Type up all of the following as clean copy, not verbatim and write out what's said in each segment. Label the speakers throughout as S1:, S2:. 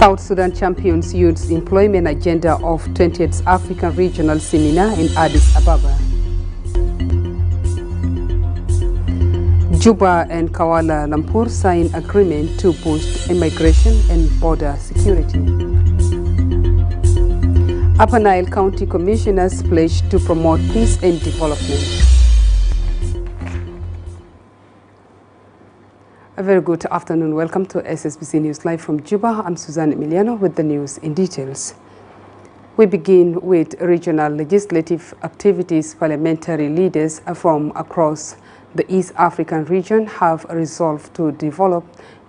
S1: South Sudan champions youth employment agenda of 20th African Regional Seminar in Addis Ababa. Juba and Kuala Lumpur sign agreement to boost immigration and border security. Upper Nile County Commissioners pledge to promote peace and development. A very good afternoon. Welcome to SSBC News Live from Juba. I'm Suzanne Emiliano with the news in details. We begin with regional legislative activities. Parliamentary leaders from across the East African region have resolved to develop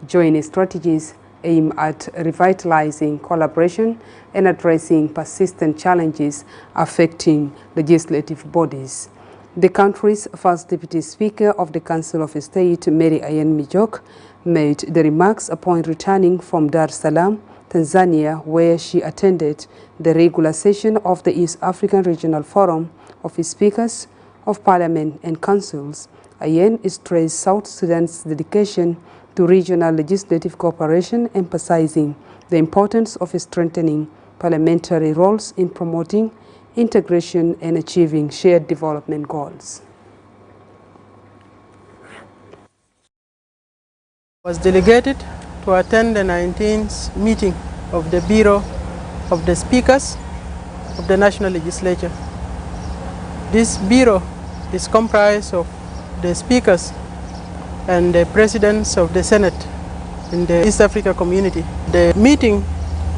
S1: joint strategies aimed at revitalizing collaboration and addressing persistent challenges affecting legislative bodies. The country's first Deputy Speaker of the Council of State, Mary Ayen Mijok, made the remarks upon returning from Dar es Salaam, Tanzania, where she attended the regular session of the East African Regional Forum of Speakers of Parliament and Councils. Ayen stressed South Sudan's dedication to regional legislative cooperation, emphasizing the importance of strengthening parliamentary roles in promoting integration and achieving shared development goals.
S2: Was delegated to attend the 19th meeting of the Bureau of the Speakers of the National Legislature. This bureau is comprised of the speakers and the presidents of the Senate in the East Africa community. The meeting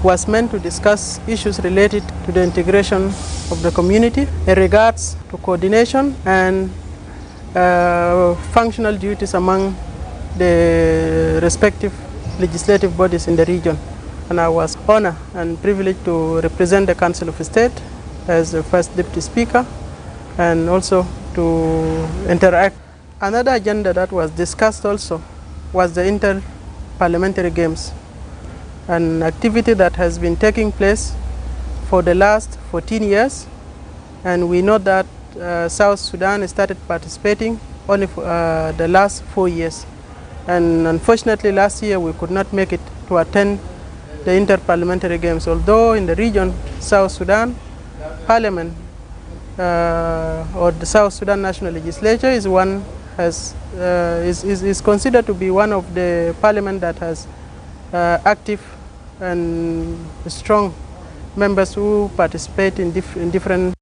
S2: was meant to discuss issues related to the integration of the community in regards to coordination and functional duties among the respective legislative bodies in the region. And I was honored and privileged to represent the Council of State as the first Deputy Speaker and also to interact. Another agenda that was discussed also was the Inter-Parliamentary Games, an activity that has been taking place for the last 14 years, and we know that South Sudan started participating only for the last 4 years. And unfortunately last year we could not make it to attend the Inter-Parliamentary Games, although in the region South Sudan Parliament or the South Sudan National Legislature is considered to be one of the parliament that has active and strong members who participate in different.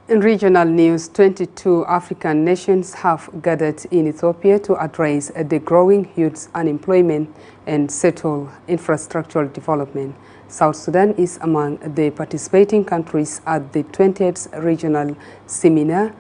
S1: In regional news, 22 African nations have gathered in Ethiopia to address the growing youth unemployment and settle infrastructural development. South Sudan is among the participating countries at the 20th Regional Seminar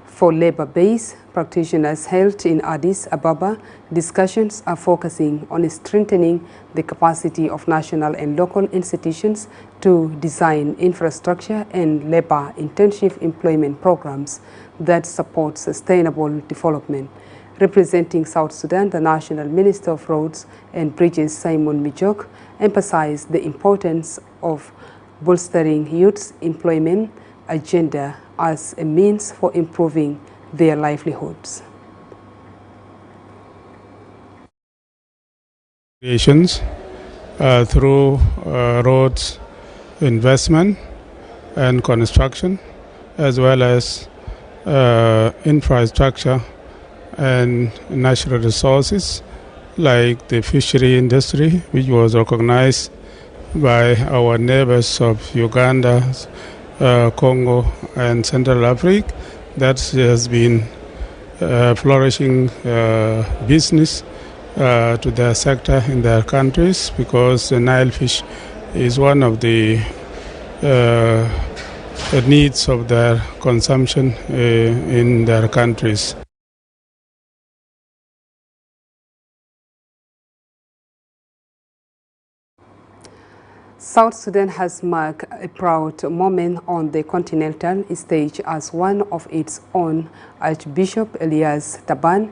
S1: for labor-based practitioners held in Addis Ababa. Discussions are focusing on strengthening the capacity of national and local institutions to design infrastructure and labor-intensive employment programs that support sustainable development. Representing South Sudan, the National Minister of Roads and Bridges, Simon Mijok, emphasized the importance of bolstering youth's employment agenda as a means for improving their livelihoods.
S3: Creations through roads investment and construction, as well as infrastructure and natural resources like the fishery industry, which was recognized by our neighbors of Uganda, Congo and Central Africa. That has been flourishing business to their sector in their countries, because the Nile fish is one of the needs of their consumption in their countries.
S1: South Sudan has marked a proud moment on the continental stage as one of its own. Archbishop Elias Taban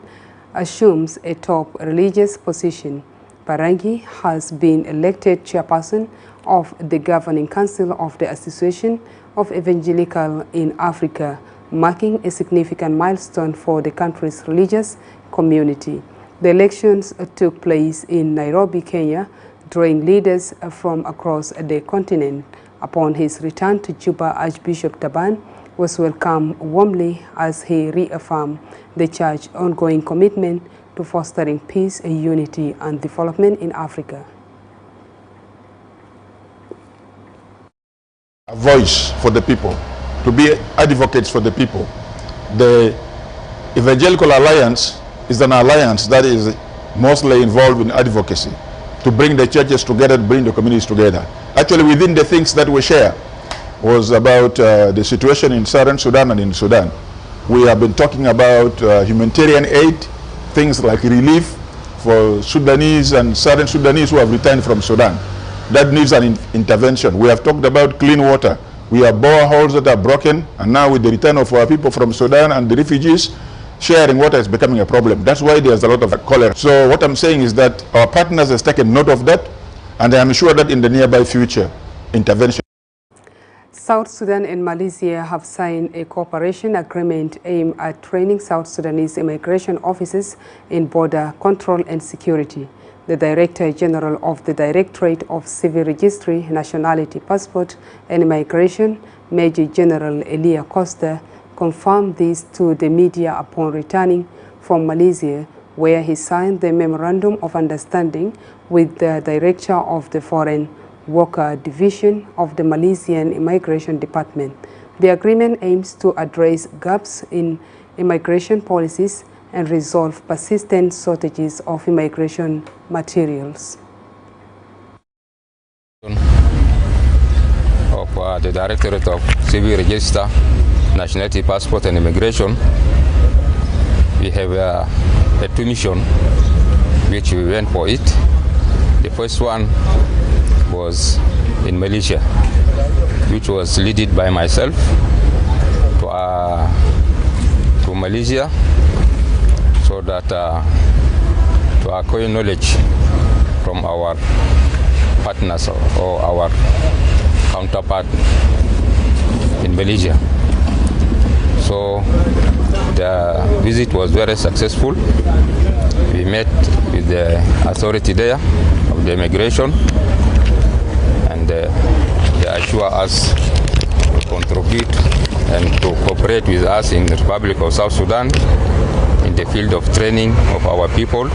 S1: assumes a top religious position. Barangi has been elected chairperson of the Governing Council of the Association of Evangelical in Africa, marking a significant milestone for the country's religious community. The elections took place in Nairobi, Kenya, drawing leaders from across the continent. Upon his return to Juba, Archbishop Taban was welcomed warmly as he reaffirmed the Church's ongoing commitment to fostering peace, unity, and development in Africa.
S4: A voice for the people, to be advocates for the people. The Evangelical Alliance is an alliance that is mostly involved in advocacy, to bring the churches together, to bring the communities together. Actually, within the things that we share was about the situation in Southern Sudan and in Sudan. We have been talking about humanitarian aid, things like relief for Sudanese and Southern Sudanese who have returned from Sudan. That needs an intervention. We have talked about clean water. We have boreholes that are broken, and now with the return of our people from Sudan and the refugees, sharing water is becoming a problem. That's why there's a lot of cholera. So what I'm saying is that our partners have taken note of that, and I am sure that in the nearby future, intervention.
S1: South Sudan and Malaysia have signed a cooperation agreement aimed at training South Sudanese immigration officers in border control and security. The Director General of the Directorate of Civil Registry, Nationality, Passport and Immigration, Major General Elia Costa, confirmed this to the media upon returning from Malaysia, where he signed the Memorandum of Understanding with the Director of the Foreign Worker Division of the Malaysian Immigration Department. The agreement aims to address gaps in immigration policies and resolve persistent shortages of immigration materials.
S5: Of the Directorate of Civil Register, Nationality, Passport and Immigration, we have a two missions which we went for it. The first one was in Malaysia, which was led by myself to Malaysia, so that to acquire knowledge from our partners or our counterpart in Malaysia. So the visit was very successful. We met with the authority there of the immigration, and they assure us to contribute and to cooperate with us in the Republic of South Sudan in the field of training of our people,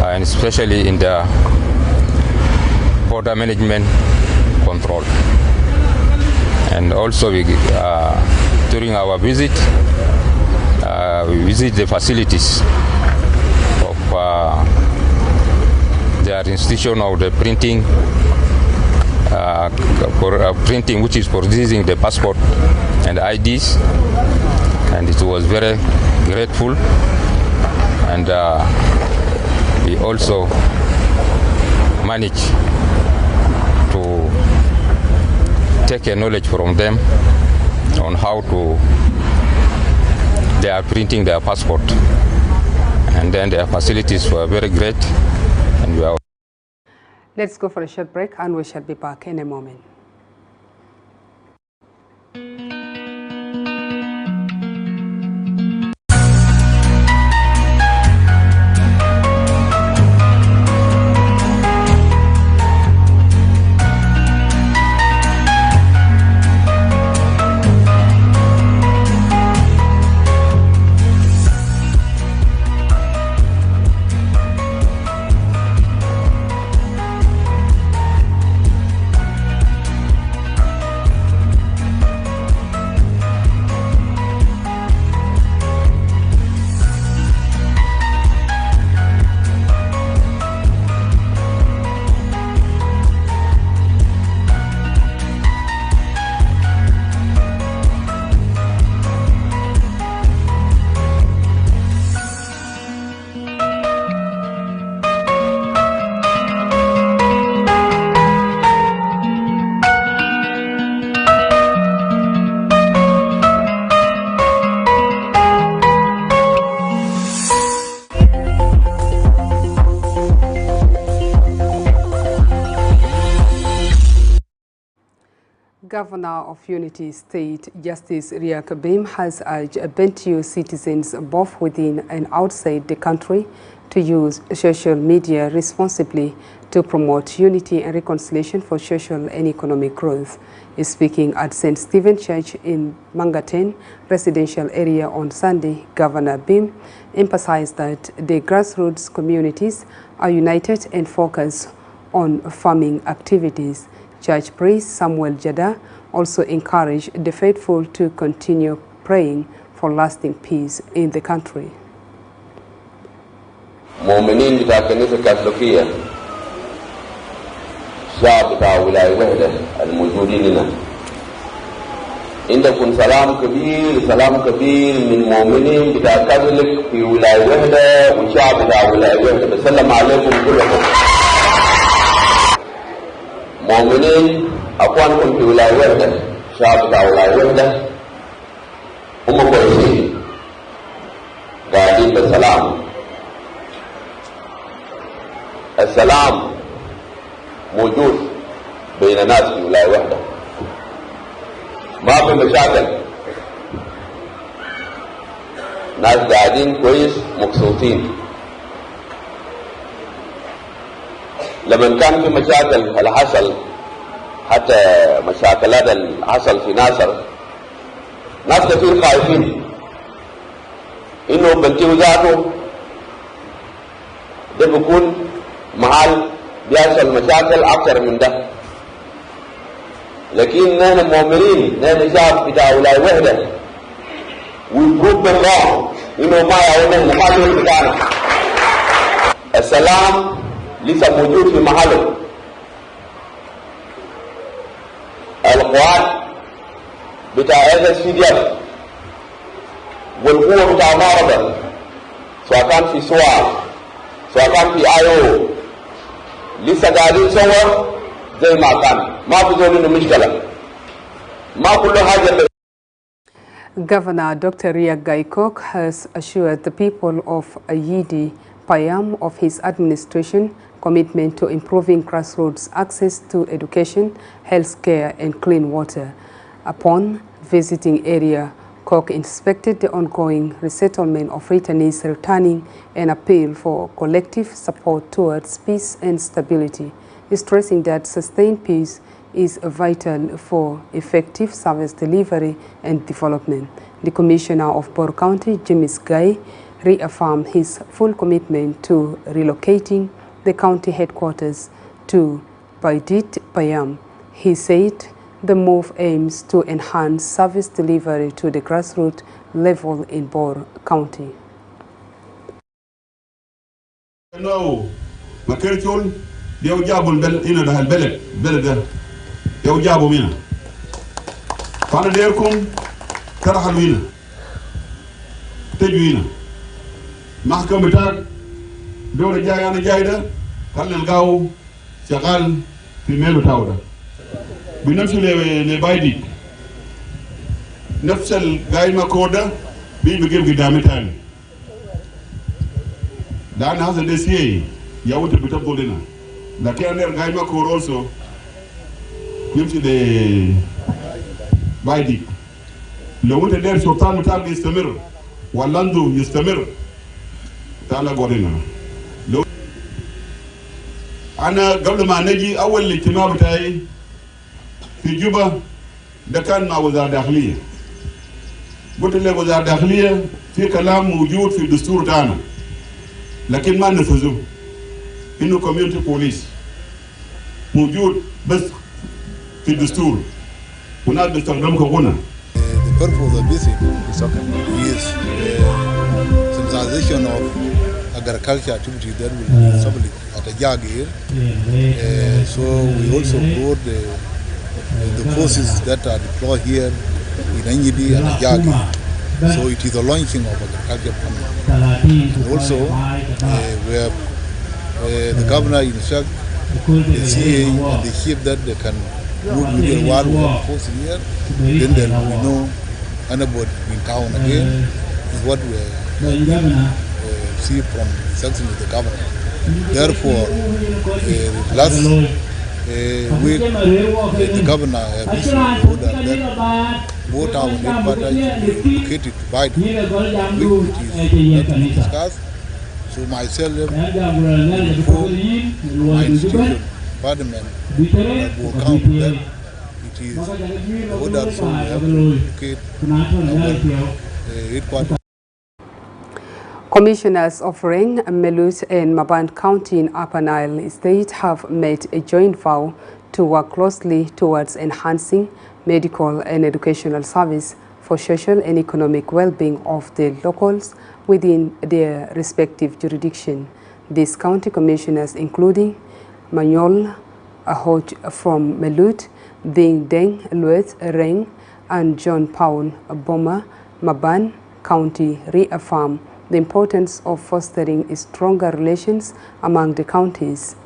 S5: and especially in the border management control. And also during our visit, we visit the facilities of their institution of the printing, printing which is producing the passport and IDs, and it was very grateful. And we also managed to take a knowledge from them on how they are printing their passport, and then their facilities were very great, and we are.
S1: Let's go for a short break, and we shall be back in a moment. Governor of Unity State, Justice Riek Bim, has urged Bentiu citizens both within and outside the country to use social media responsibly to promote unity and reconciliation for social and economic growth. Speaking at St. Stephen Church in Mangaten residential area on Sunday, Governor Bim emphasized that the grassroots communities are united and focused on farming activities. Church priest Samuel Jada also encouraged the faithful to continue praying for lasting peace in the country.
S6: مؤمنين بتاع الكنيسة الكاثوليكية شعب بتاع ولاية وحدة الموجودين هنا عندكم سلام كبير من مؤمنين بتاع الكاثوليك في ولاية وحدة وشعب بتاع ولاية وحدة. بسلم عليكم كلكم مؤمنين أخوانكم في ولاية وحدة شعب بتاع ولاية وحدة هم كويسين قاعدين بالسلام. السلام موجود بين الناس في ولاية واحدة، ما في مشاكل، ناس قاعدين كويس مبسوطين. لما كان في مشاكل اللي حصل، حتى مشاكلات اللي حصل في ناصر، ناس كثير خايفين انه بنتي ذاته ده بيكون محل بيحصل مشاكل اكثر من ده. لكن نحن مؤمنين، نحن شعب بتاع ولاية وحدة ويبروف بالله انه ما يعود نحن بتاعنا. السلام لسه موجود في محله. القوات بتاع SSPDF والقوة بتاع معرضة سواء كان في سواء كان في IO لسه قاعدين سوا زي ما كان، ما في ذول مشكلة، ما كل حاجة.
S1: Governor Dr. Riek Gaikok has assured the people of Ayidi Payam of his administration commitment to improving grassroots access to education, health care and clean water. Upon visiting area, Kok inspected the ongoing resettlement of returnees returning and appeal for collective support towards peace and stability, stressing that sustained peace is vital for effective service delivery and development. The Commissioner of Bor County, James Guy, reaffirmed his full commitment to relocating the county headquarters to Baidit Payam. He said the move aims to enhance service delivery to the grassroots level in Bor County.
S7: No, Makerchol, they will jabble in the Bellet, they will jabble mina. Fanaderkum, Karahalwina, Teduina, Mahkam Betak, Dora Jayana Jaida, Kalel Gao, Chakal, Female Tauda. بنفس البايدي نفس الجاي ماكودا بيجيب قدامي تاني ده أنا هذا الدسيه ياوت بتبغى لنا لكن أنا الجاي ماكور also يمشي ده بايدي لو أنت دير سلطان متابع يستمر واللاندو يستمر تعال قولنا لو أنا قبل ما نجي أول الاجتماع بتاعي في جوبا ده كان مع وزارة الداخلية. قلت له وزارة الداخلية في كلام موجود في الدستور تاعنا لكن ما نفذوه إنه كوميونتي بوليس موجود بس في الدستور وناس بيستخدموه كغنى.
S8: The purpose of this is sensitization of agriculture activity that will be established at a JAG here. So we also brought the forces that are deployed here in Anyidi and Ajagi. So it is a launching of agriculture planning. And also we have the governor instruct the CA and the chief that they can move within one force here. Then there will be no anybody in town again. Is what we see from the section of the governor. Therefore, last week, the governor issued an order that both our headquarters should be located to Biden, which is not discussed. So myself, before my institution, Parliament, will count that it is the order, so we have to locate our headquarters.
S1: Commissioners of Reng, Melut and Maban County in Upper Nile State have made a joint vow to work closely towards enhancing medical and educational service for social and economic well-being of the locals within their respective jurisdiction. These county commissioners, including Manyol Ahoj from Melut, Ding Deng Luet Reng, and John Paul Boma Maban County, reaffirm the importance of fostering stronger relations among the counties.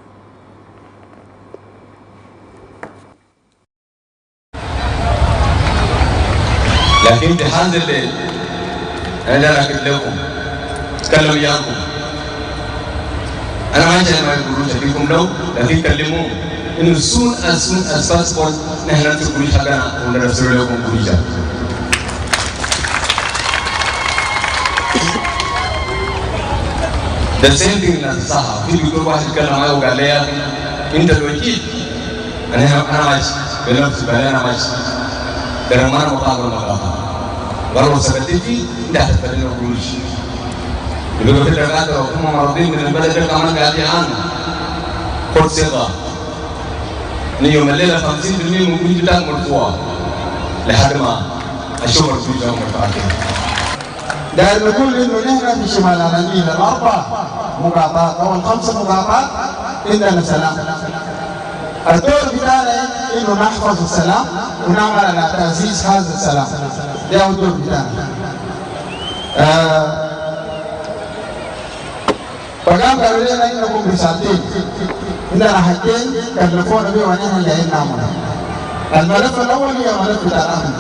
S9: لكن تحاز الليل أنا راكب لكم تكلم وياكم أنا ما عندي ما يقولون تبيكم لو لكن كلموا إنه soon as possible نحن نتقول حقنا ونرسل لكم كلية. The same thing in Saha. في بيقول واحد يتكلم معي وقال لي يا أخي أنت الوكيل أنا ماشي بنفسي أنا ماشي درمان مقابل مقابل ولو سبتتي ده تفعلنا وكلش يقولوا في الدكاترة وهم مرضين من البلد ده كمان قاعدين عنه خد ثقة إن يوم الليلة 50% من كل بتاعك مرفوع لحد ما أشوف الفلوس هم مرفوعين.
S10: داير نقول إنه نحن في شمال النيل الأربع مقاطعات أو الخمسة مقاطعات عندنا سلام. الدور بتاعنا إنه نحفظ السلام ونعمل على تعزيز هذا السلام. ده هو الدور بتاعنا. فقام قالوا لنا إنكم رسالتين. عندنا حاجتين كلفونا بيه ونحن جايين نعمل. الملف الأول هي ملف بتاع الأمن.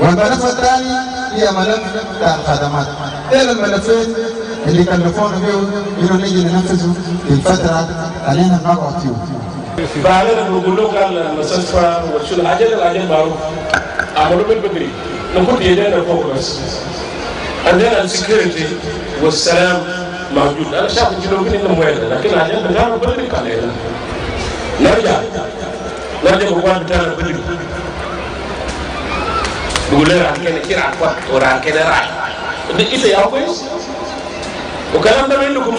S10: والملف الثاني هي ملف بتاع الخدمات. دول الملفين اللي كلفونا بيه إنه نيجي ننفذه في الفترة اللي احنا بنقعد فيه.
S11: بعدين بقول لك المستشفى وشو العجل معروف عملوا بالبدري نقول يدينا فوق بس عندنا السكيورتي والسلام موجود. انا شايف الجنوبيين انهم وين لكن العجل بتاعنا بدري كان هنا نرجع بقوان بتاعنا بدري بقول لنا عن كده كتير عفوا وعن كده راي إذا يا كويس وكلام ده منكم.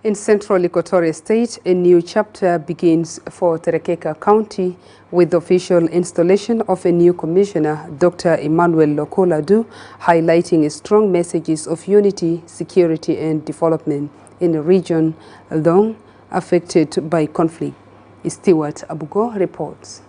S1: In central Equatoria State, a new chapter begins for Terekeka County with the official installation of a new commissioner, Dr. Emmanuel Lokoladu, highlighting strong messages of unity, security and development in a region long affected by conflict. Stewart Abugo reports.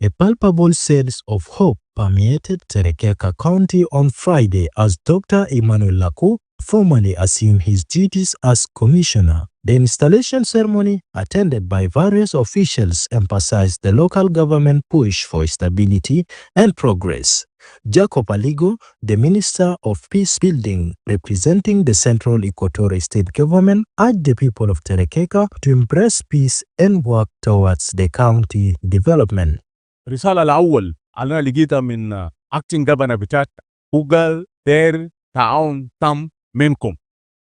S12: A palpable sense of hope permeated Terekeka County on Friday as Dr. Emmanuel Laku formally assumed his duties as commissioner. The installation ceremony, attended by various officials, emphasized the local government push for stability and progress. Jacob Aligo, the Minister of Peace Building, representing the Central Equatorial State Government, urged the people of Terekeka to embrace peace and work towards the county development.
S13: الرسالة الأول أنا لقيتها من acting governor بتاعت وقال دير تعاون تام منكم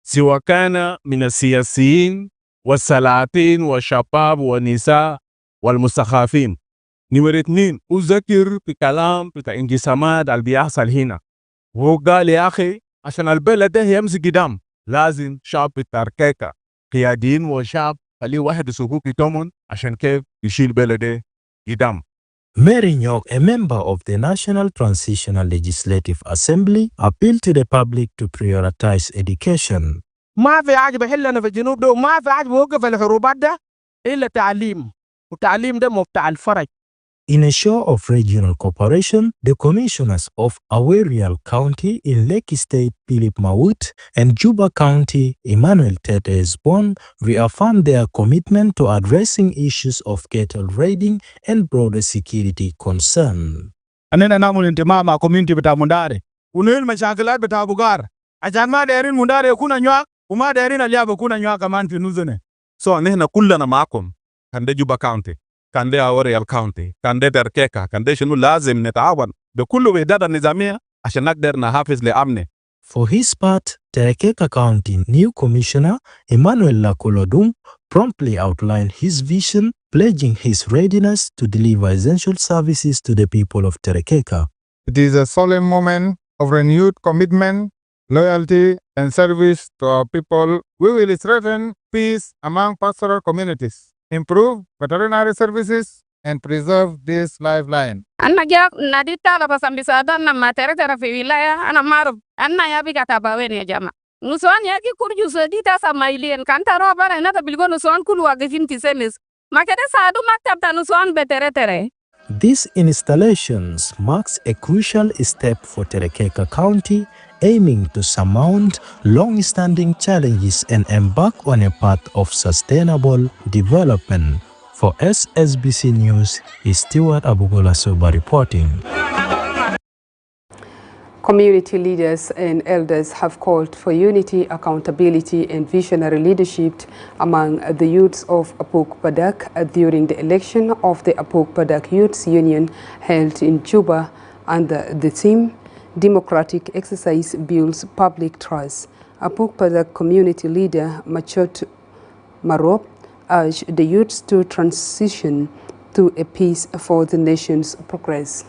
S13: سواء كان من السياسيين والسلاطين والشباب والنساء والمستخافين. نمرة 2 أذكر بكلام بتاع انقسامات اللي بيحصل هنا وهو قال يا أخي عشان البلد ده يمشي قدام لازم شعب تركيكا قياديين وشعب خليه واحد سكوكي تومن عشان كيف يشيل بلده قدام.
S12: Mary Nyok, a member of the National Transitional Legislative Assembly, appealed to the public to prioritize education.
S14: ما في حاجة بحلنا في الجنوب ده وما في حاجة بوقف الحروبات ده إلا تعليم والتعليم ده مفتاح الفرج.
S12: In a show of regional cooperation, the commissioners of Awerial County in Lake State, Philip Mawut, and Juba County, Emmanuel Tetesbon, reaffirmed their commitment to addressing issues of cattle raiding and broader security concern.
S13: أننا نعمل انتماء مع community بتاع منداري ونحل مشاكلات بتاع بوغار عشان ما دايرين منداري يكون نيوك وما دايرين اليابا كنا نيوا كمان في نوزنه. So نحن كلنا معكم. كان ده جوبا كاونتي، كان ده أوريال كاونتي، كان ده تركيكا، كان ده شنو لازم نتعاون بكل وحدات النظامية عشان نقدر نحافظ لأمنه.
S12: For his part, Terekeka County new commissioner Emmanuel Lakolodum promptly outlined his vision, pledging his readiness to deliver essential services to the people of Terekeka.
S15: It is a solemn moment of renewed commitment, loyalty, and service to our people. We will strengthen peace among pastoral communities, improve veterinary services, and preserve this lifeline.
S16: أنا جا ناديتا لبسام بسادة نما ترى في ولاية أنا معروف أنا يا بيجا تباوين يا جماعة نسوان يا كي كورجو سديتا سمايلين كان ترى بنا هنا تبلغون نسوان كل واقفين في سنس ما كده سادو مكتب تنسوان بترى.
S12: These installations marks a crucial step for Terekeka County, aiming to surmount long-standing challenges and embark on a path of sustainable development. For SSBC News, is Stewart Abugola Soba reporting.
S1: Community leaders and elders have called for unity, accountability, and visionary leadership among the youths of Apok Badak during the election of the Apok Badak Youths Union held in Juba under the theme Democratic Exercise Builds Public Trust. Apok Badak community leader Machot Marop urged the youths to transition to a peace for the nation's progress.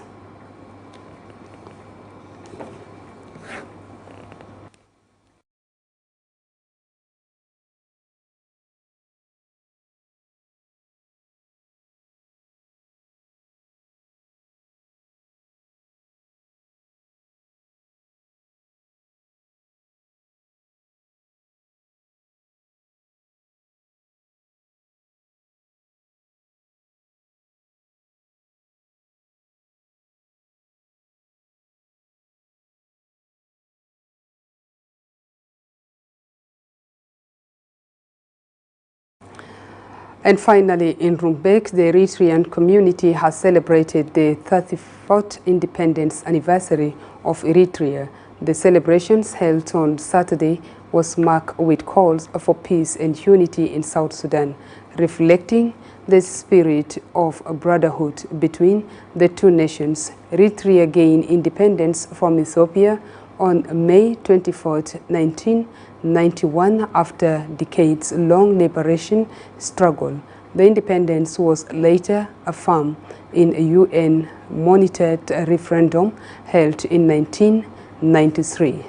S1: And finally, in Rumbek, the Eritrean community has celebrated the 34th independence anniversary of Eritrea. The celebrations held on Saturday was marked with calls for peace and unity in South Sudan, reflecting the spirit of brotherhood between the two nations. Eritrea gained independence from Ethiopia on May 24, 1991, after decades-long liberation struggle. The independence was later affirmed in a UN-monitored referendum held in 1993.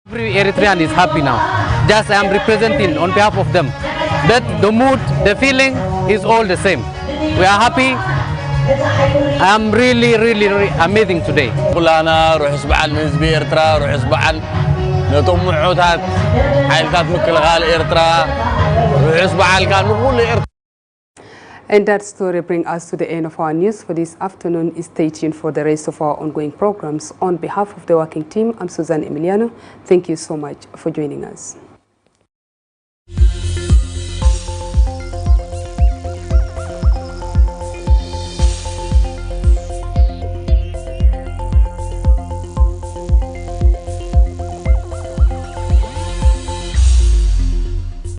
S17: Every Eritrean is happy now. Just I am representing on behalf of them. But the mood, the feeling is all the same. We are happy. I am really amazing today.
S18: كلنا روح اسبوع نسبي إرترا روح اسبوع نتوم عودات عائلات مكل غال إرترا روح اسبوع كان نقول إرترا.
S1: And that story brings us to the end of our news for this afternoon. Stay tuned for the rest of our ongoing programs. On behalf of the working team, I'm Suzanne Emiliano. Thank you so much for joining us.